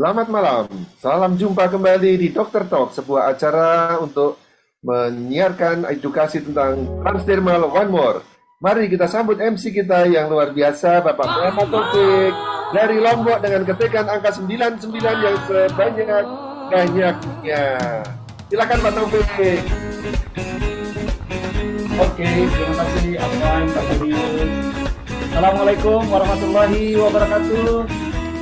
Selamat malam, salam jumpa kembali di Dokter Talk, sebuah acara untuk menyiarkan edukasi tentang transdermal one more. Mari kita sambut MC kita yang luar biasa, Bapak Muhammad Taufik dari Lombok dengan ketekan angka 99 yang sebanyak-banyaknya. Silakan Pak Taufik. Oke, terima kasih Afwan, Pak Julius. Assalamualaikum warahmatullahi wabarakatuh.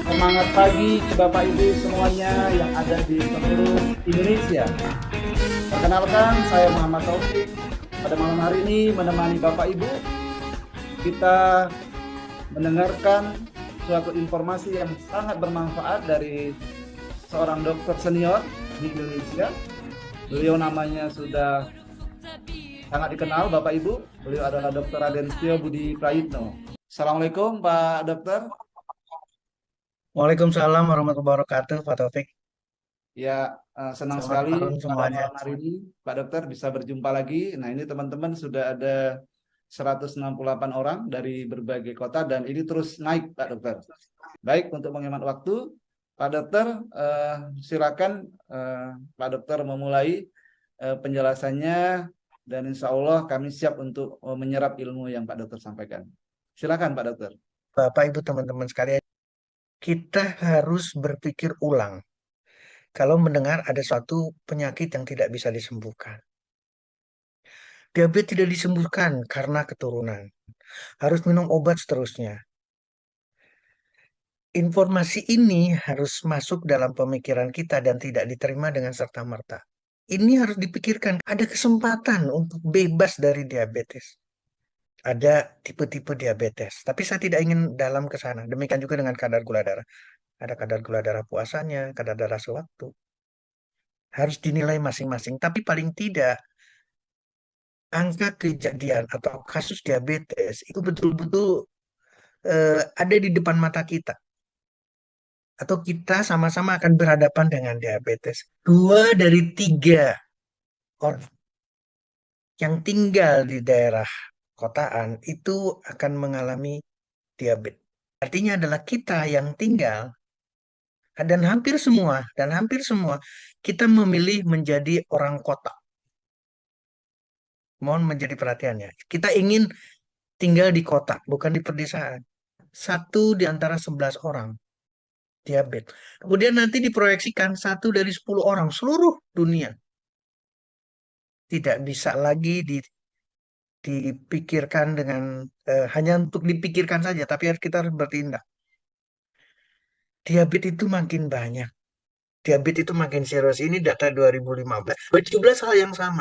Semangat pagi ke Bapak Ibu semuanya yang ada di seluruh Indonesia. Perkenalkan, saya Muhammad Taufik. Pada malam hari ini menemani Bapak Ibu, kita mendengarkan suatu informasi yang sangat bermanfaat dari seorang dokter senior di Indonesia. Beliau namanya sudah sangat dikenal Bapak Ibu. Beliau adalah Dr. Raden Setio Budi Prayitno. Assalamualaikum Pak Dokter. Waalaikumsalam warahmatullahi wabarakatuh, Pak Taufik. Ya, senang Selamat sekali malam pada semuanya. malam hari ini Pak Dokter bisa berjumpa lagi. Nah, ini teman-teman sudah ada 168 orang dari berbagai kota dan ini terus naik Pak Dokter. Baik, untuk menghemat waktu, Pak Dokter silakan Pak Dokter memulai penjelasannya dan insya Allah kami siap untuk menyerap ilmu yang Pak Dokter sampaikan. Silakan Pak Dokter. Bapak, Ibu, teman-teman sekalian, kita harus berpikir ulang kalau mendengar ada suatu penyakit yang tidak bisa disembuhkan. Diabetes tidak disembuhkan karena keturunan. Harus minum obat seterusnya. Informasi ini harus masuk dalam pemikiran kita dan tidak diterima dengan serta-merta. Ini harus dipikirkan. Ada kesempatan untuk bebas dari diabetes. Ada tipe-tipe diabetes. Tapi saya tidak ingin dalam ke sana. Demikian juga dengan kadar gula darah. Ada kadar gula darah puasanya, kadar darah sewaktu. Harus dinilai masing-masing. Tapi paling tidak, angka kejadian atau kasus diabetes itu betul-betul ada di depan mata kita. Atau kita sama-sama akan berhadapan dengan diabetes. 2 dari 3 orang yang tinggal di daerah kotaan itu akan mengalami diabetes. Artinya adalah kita yang tinggal dan hampir semua kita memilih menjadi orang kota. Mohon menjadi perhatiannya. Kita ingin tinggal di kota, bukan di pedesaan. 1 di antara 11 orang diabetes. Kemudian nanti diproyeksikan 1 dari 10 orang seluruh dunia tidak bisa lagi dipikirkan dengan hanya untuk dipikirkan saja, tapi kita harus bertindak. Diabetes itu makin banyak. Diabetes itu makin serius. Ini data 2015. 2017 hal yang sama.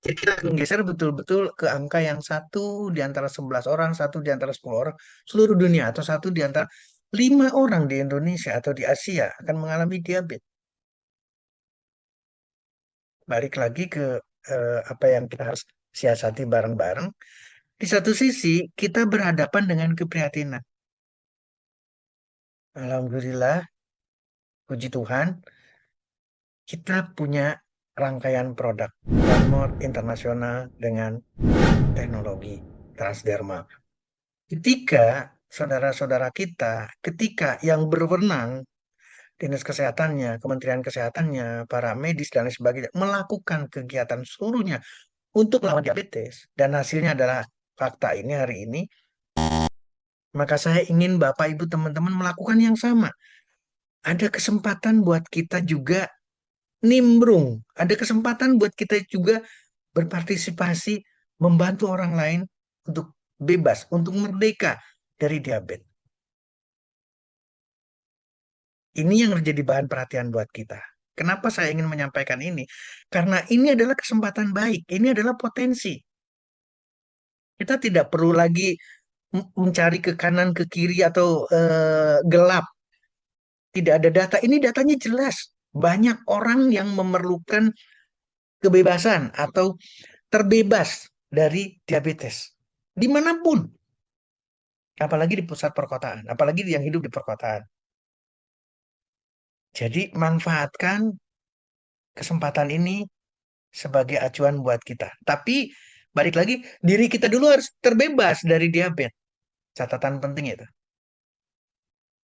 Jadi kita geser betul-betul ke angka yang 1 di antara 11 orang, 1 di antara 10 orang seluruh dunia, atau 1 di antara 5 orang di Indonesia atau di Asia akan mengalami diabetes. Balik lagi ke apa yang kita harus siasati bareng-bareng. Di satu sisi kita berhadapan dengan keprihatinan. Alhamdulillah, puji Tuhan, kita punya rangkaian produk One More Internasional dengan teknologi transdermal. Ketika saudara-saudara kita, ketika yang berwenang, dinas kesehatannya, kementerian kesehatannya, para medis dan lain sebagainya, melakukan kegiatan seluruhnya untuk melawan diabetes, dan hasilnya adalah fakta ini hari ini, maka saya ingin Bapak, Ibu, teman-teman melakukan yang sama. Ada kesempatan buat kita juga nimbrung, ada kesempatan buat kita juga berpartisipasi, membantu orang lain untuk bebas, untuk merdeka dari diabetes. Ini yang menjadi bahan perhatian buat kita. Kenapa saya ingin menyampaikan ini? Karena ini adalah kesempatan baik, ini adalah potensi. Kita tidak perlu lagi mencari ke kanan, ke kiri, atau gelap. Tidak ada data. Ini datanya jelas. Banyak orang yang memerlukan kebebasan atau terbebas dari diabetes. Dimanapun. Apalagi di pusat perkotaan. Apalagi yang hidup di perkotaan. Jadi manfaatkan kesempatan ini sebagai acuan buat kita. Tapi balik lagi, diri kita dulu harus terbebas dari diabetes. Catatan penting itu.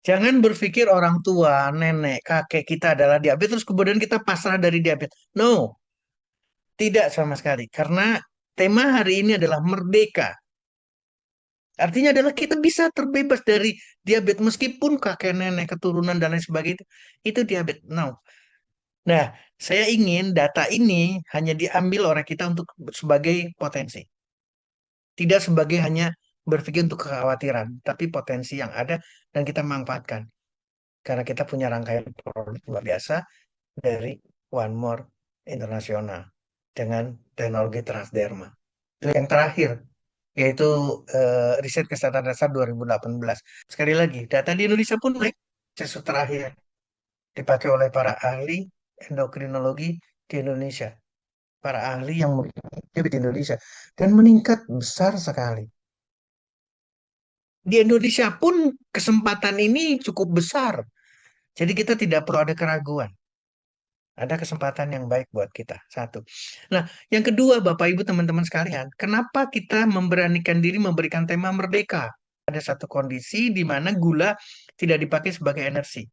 Jangan berpikir orang tua, nenek, kakek kita adalah diabetes, terus kemudian kita pasrah dari diabetes. No, tidak sama sekali. Karena tema hari ini adalah merdeka. Artinya adalah kita bisa terbebas dari diabetes meskipun kakek nenek keturunan dan lain sebagainya itu diabetes. No. Nah, saya ingin data ini hanya diambil oleh kita untuk sebagai potensi. Tidak sebagai hanya berpikir untuk kekhawatiran, tapi potensi yang ada dan kita manfaatkan. Karena kita punya rangkaian produk luar biasa dari One More Internasional dengan teknologi transderma. Itu yang terakhir, yaitu riset kesehatan dasar 2018. Sekali lagi, data di Indonesia pun naik. Sesuatu terakhir dipakai oleh para ahli endokrinologi di Indonesia. Para ahli yang di Indonesia. Dan meningkat besar sekali. Di Indonesia pun kesempatan ini cukup besar. Jadi kita tidak perlu ada keraguan. Ada kesempatan yang baik buat kita. Satu. Nah, yang kedua, Bapak Ibu teman-teman sekalian, kenapa kita memberanikan diri memberikan tema merdeka? Ada satu kondisi di mana gula tidak dipakai sebagai energi.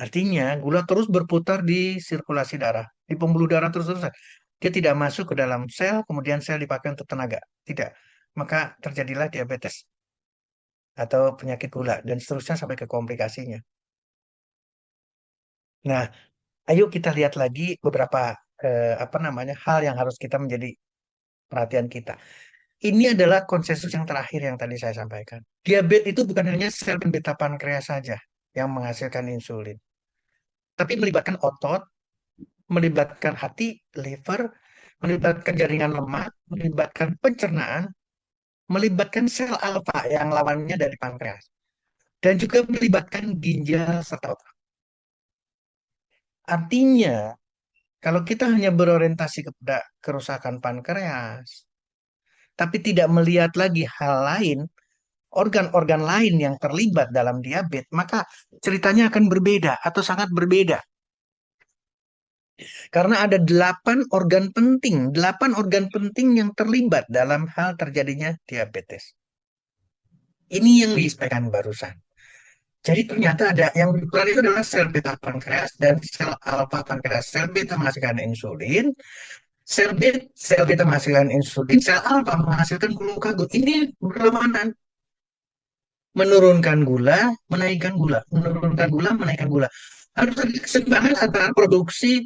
Artinya, gula terus berputar di sirkulasi darah, di pembuluh darah terus-terusan. Dia tidak masuk ke dalam sel, kemudian sel dipakai untuk tenaga. Tidak. Maka terjadilah diabetes atau penyakit gula dan seterusnya sampai ke komplikasinya. Nah, ayo kita lihat lagi beberapa apa namanya hal yang harus kita menjadi perhatian kita. Ini adalah konsensus yang terakhir yang tadi saya sampaikan. Diabetes itu bukan hanya sel beta pankreas saja yang menghasilkan insulin, tapi melibatkan otot, melibatkan hati, liver, melibatkan jaringan lemak, melibatkan pencernaan, melibatkan sel alfa yang lawannya dari pankreas, dan juga melibatkan ginjal serta otak. Artinya, kalau kita hanya berorientasi kepada kerusakan pankreas, tapi tidak melihat lagi hal lain, organ-organ lain yang terlibat dalam diabetes, maka ceritanya akan berbeda atau sangat berbeda. Karena ada 8 organ penting yang terlibat dalam hal terjadinya diabetes. Ini yang disampaikan barusan. Jadi ternyata ada yang berperan itu adalah sel beta pankreas dan sel alfa pankreas. Sel beta menghasilkan insulin, sel beta menghasilkan insulin, sel alfa menghasilkan glukagon. Ini berlawanan. Menurunkan gula, menaikkan gula, menurunkan gula, menaikkan gula. Harus ada keseimbangan antara produksi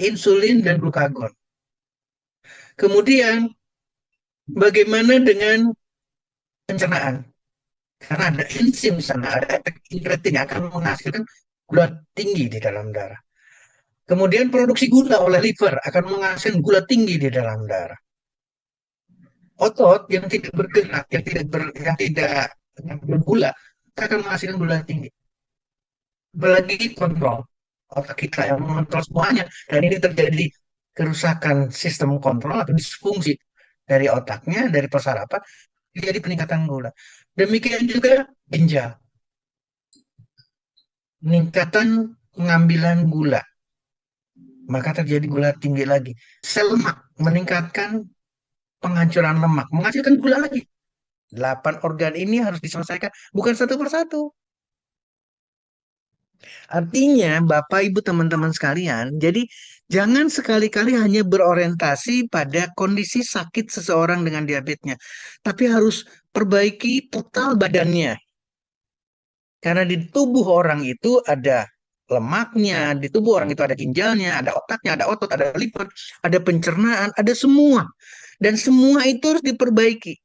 insulin dan glukagon. Kemudian, bagaimana dengan pencernaan? Karena ada enzim di sana, ada efek inkretin yang akan menghasilkan gula tinggi di dalam darah. Kemudian produksi gula oleh liver akan menghasilkan gula tinggi di dalam darah. Otot yang tidak bergerak, yang tidak bergula, akan menghasilkan gula tinggi. Apalagi kontrol otak kita yang mengontrol semuanya, dan ini terjadi kerusakan sistem kontrol atau disfungsi dari otaknya, dari persarapan, jadi peningkatan gula. Demikian juga ginjal, peningkatan pengambilan gula, maka terjadi gula tinggi lagi. Sel lemak meningkatkan penghancuran lemak, menghasilkan gula lagi. 8 organ ini harus diselesaikan, bukan satu persatu. Artinya, Bapak, Ibu, teman-teman sekalian, jadi jangan sekali-kali hanya berorientasi pada kondisi sakit seseorang dengan diabetesnya, tapi harus perbaiki total badannya. Karena di tubuh orang itu ada lemaknya, di tubuh orang itu ada ginjalnya, ada otaknya, ada otot, ada liver, ada pencernaan, ada semua. Dan semua itu harus diperbaiki.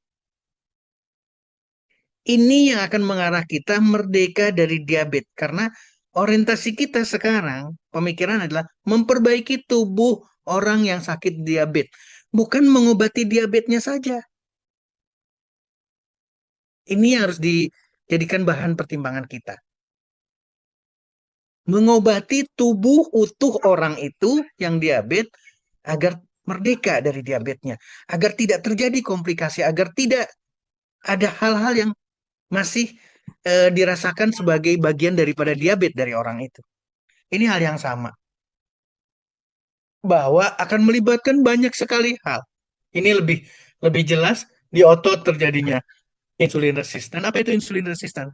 Ini yang akan mengarah kita merdeka dari diabetes. Karena orientasi kita sekarang, pemikiran adalah memperbaiki tubuh orang yang sakit diabetes. Bukan mengobati diabetesnya saja. Ini yang harus dijadikan bahan pertimbangan kita. Mengobati tubuh utuh orang itu yang diabetes agar merdeka dari diabetesnya. Agar tidak terjadi komplikasi, agar tidak ada hal-hal yang masih dirasakan sebagai bagian daripada diabetes dari orang itu. Ini hal yang sama. Bahwa akan melibatkan banyak sekali hal. Ini lebih jelas di otot terjadinya insulin resistan. Apa itu insulin resistan?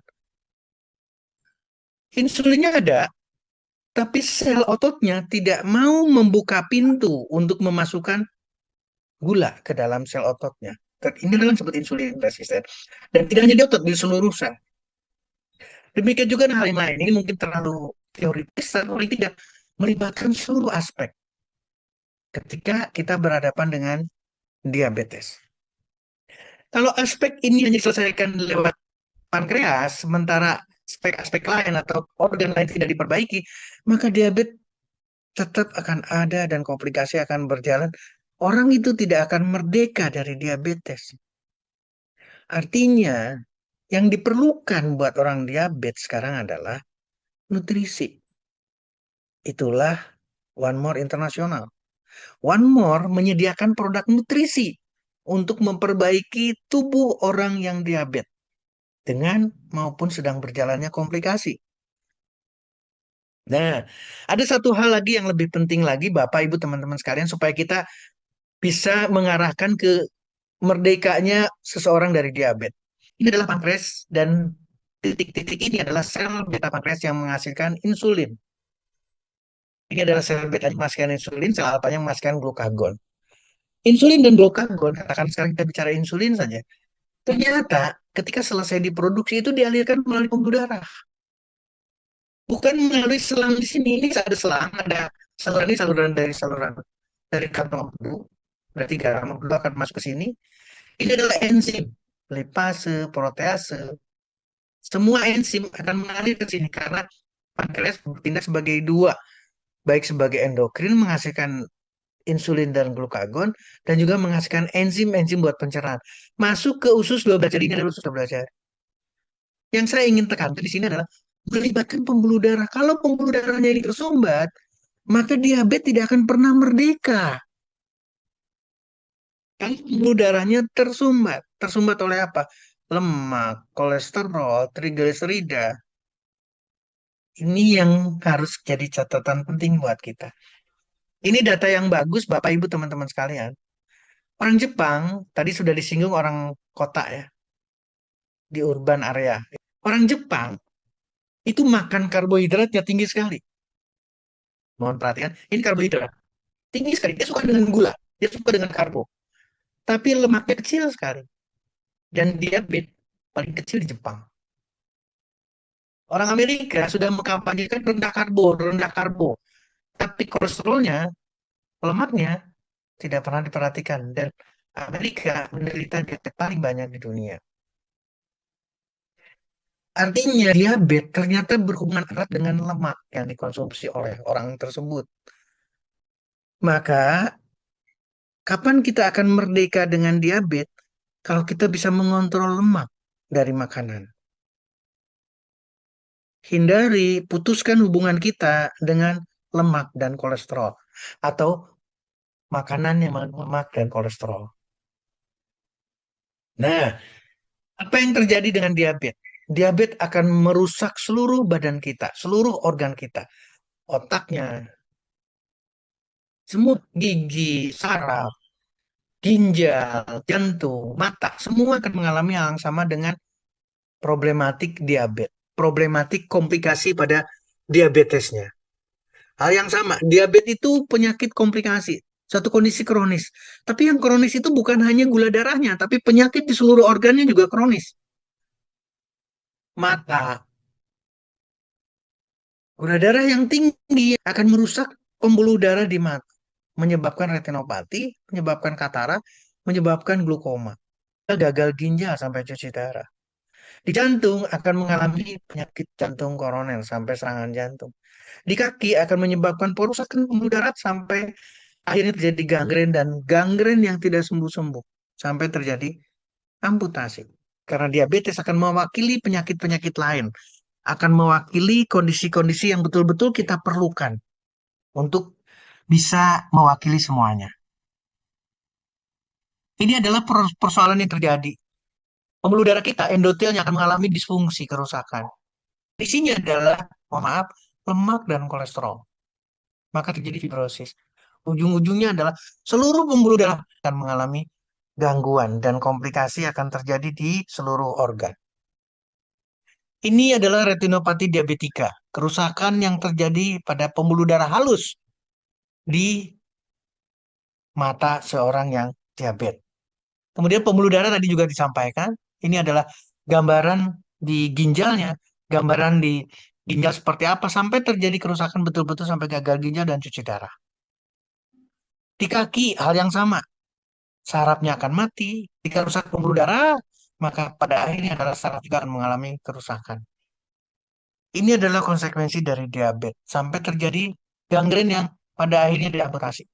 Insulinnya ada, tapi sel ototnya tidak mau membuka pintu untuk memasukkan gula ke dalam sel ototnya. Ini adalah yang disebut insulin resisten. Dan tidak hanya di otot, di seluruh sel. Demikian juga hal yang lain. Ini mungkin terlalu teoritis, tapi tidak melibatkan seluruh aspek ketika kita berhadapan dengan diabetes. Kalau aspek ini hanya diselesaikan lewat pankreas, sementara aspek-aspek lain atau organ lain tidak diperbaiki, maka diabetes tetap akan ada dan komplikasi akan berjalan. Orang itu tidak akan merdeka dari diabetes. Artinya, yang diperlukan buat orang diabetes sekarang adalah nutrisi. Itulah One More International. One More menyediakan produk nutrisi untuk memperbaiki tubuh orang yang diabetes dengan maupun sedang berjalannya komplikasi. Nah, ada satu hal lagi yang lebih penting lagi, Bapak, Ibu, teman-teman sekalian, supaya kita bisa mengarahkan ke merdekanya seseorang dari diabetes. Ini adalah pankreas dan titik-titik ini adalah sel beta pankreas yang menghasilkan insulin. Ini adalah sel beta yang menghasilkan insulin, sel alfa yang menghasilkan glukagon. Insulin dan glukagon, katakan sekarang kita bicara insulin saja. Ternyata ketika selesai diproduksi itu dialirkan melalui pembuluh darah. Bukan melalui selang di sini. Ini ada selang, ada saluran ini saluran dari kantong empedu. Berarti garam empedu akan masuk ke sini. Ini adalah enzim, lipase, protease. Semua enzim akan mengalir ke sini karena pankreas bertindak sebagai dua, baik sebagai endokrin menghasilkan insulin dan glukagon, dan juga menghasilkan enzim-enzim buat pencernaan. Masuk ke usus 12 jari, ini adalah usus 12 jari. Yang saya ingin tekankan di sini adalah melibatkan pembuluh darah. Kalau pembuluh darahnya ini tersumbat, maka diabetes tidak akan pernah merdeka. Kalau pembuluh darahnya tersumbat, tersumbat oleh apa? Lemak, kolesterol, trigliserida. Ini yang harus jadi catatan penting buat kita. Ini data yang bagus, Bapak Ibu teman-teman sekalian. Orang Jepang, tadi sudah disinggung orang kota ya, di urban area. Orang Jepang itu makan karbohidratnya tinggi sekali. Mohon perhatian, ini karbohidrat. Tinggi sekali, dia suka dengan gula, dia suka dengan karbo. Tapi lemaknya kecil sekali. Dan diabetes paling kecil di Jepang. Orang Amerika sudah mengkampanyekan rendah karbo, rendah karbo. Tapi kolesterolnya, lemaknya tidak pernah diperhatikan. Dan Amerika menderita diabetes paling banyak di dunia. Artinya diabetes ternyata berhubungan erat dengan lemak yang dikonsumsi oleh orang tersebut. Maka kapan kita akan merdeka dengan diabetes? Kalau kita bisa mengontrol lemak dari makanan. Hindari, putuskan hubungan kita dengan lemak dan kolesterol. Atau makanan yang mengandung lemak dan kolesterol. Nah, apa yang terjadi dengan diabetes? Diabetes akan merusak seluruh badan kita, seluruh organ kita. Otaknya, semut, gigi, saraf, ginjal, jantung, mata, semua akan mengalami hal yang sama dengan problematik diabetes, problematik komplikasi pada diabetesnya. Hal yang sama, diabetes itu penyakit komplikasi, satu kondisi kronis. Tapi yang kronis itu bukan hanya gula darahnya, tapi penyakit di seluruh organnya juga kronis. Mata, gula darah yang tinggi akan merusak pembuluh darah di mata, menyebabkan retinopati, menyebabkan katarak, menyebabkan glaukoma, gagal ginjal sampai cuci darah. Di jantung akan mengalami penyakit jantung koroner sampai serangan jantung. Di kaki akan menyebabkan perusakan pembuluh darah sampai akhirnya terjadi gangren dan gangren yang tidak sembuh-sembuh sampai terjadi amputasi. Karena diabetes akan mewakili penyakit-penyakit lain, akan mewakili kondisi-kondisi yang betul-betul kita perlukan untuk bisa mewakili semuanya. Ini adalah persoalan yang terjadi. Pembuluh darah kita, endotelnya akan mengalami disfungsi, kerusakan. Isinya adalah, mohon maaf, lemak dan kolesterol. Maka terjadi fibrosis. Ujung-ujungnya adalah seluruh pembuluh darah akan mengalami gangguan dan komplikasi akan terjadi di seluruh organ. Ini adalah retinopati diabetika. kerusakan yang terjadi pada pembuluh darah halus di mata seorang yang diabetes. Kemudian pembuluh darah tadi juga disampaikan, ini adalah gambaran di ginjalnya, gambaran di ginjal seperti apa sampai terjadi kerusakan betul-betul sampai gagal ginjal dan cuci darah. Di kaki hal yang sama, sarafnya akan mati. Jika rusak pembuluh darah, maka pada akhirnya adalah saraf juga akan mengalami kerusakan. Ini adalah konsekuensi dari diabetes sampai terjadi gangren yang pada akhirnya diamputasi.